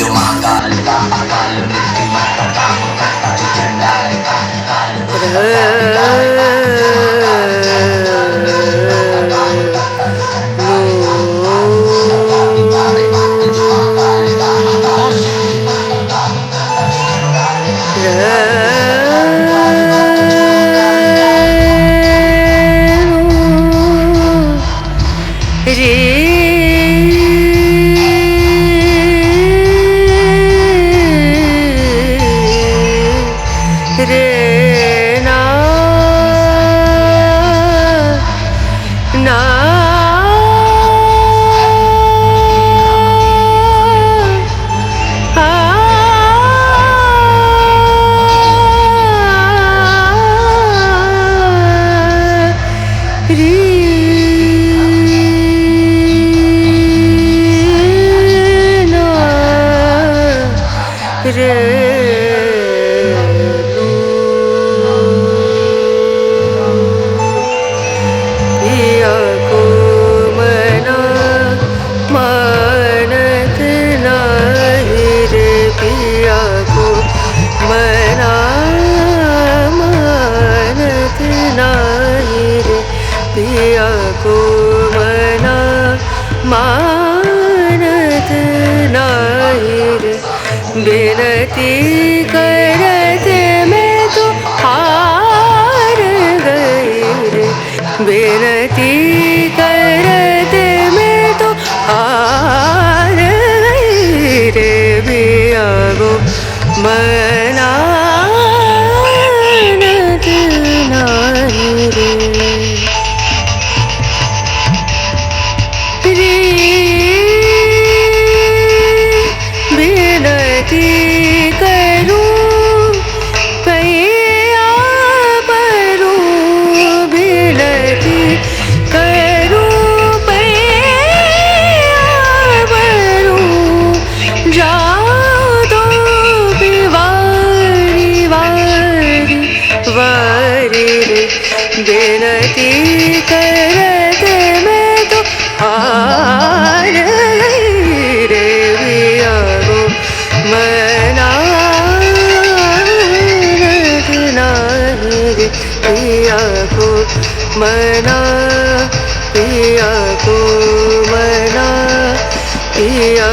medyo mahal. Akal, hindi matatakot at tayo dyan dahil akal. बिनती करते मैं तो हार गई रे, बिनती करते मैं तो हार गई रे, पिया को मनानत नहीं रे। बिनती करते मैं तो हार गई रे, पिया को मनानत नहीं रे, पिया को मना, पिया को मना, पिया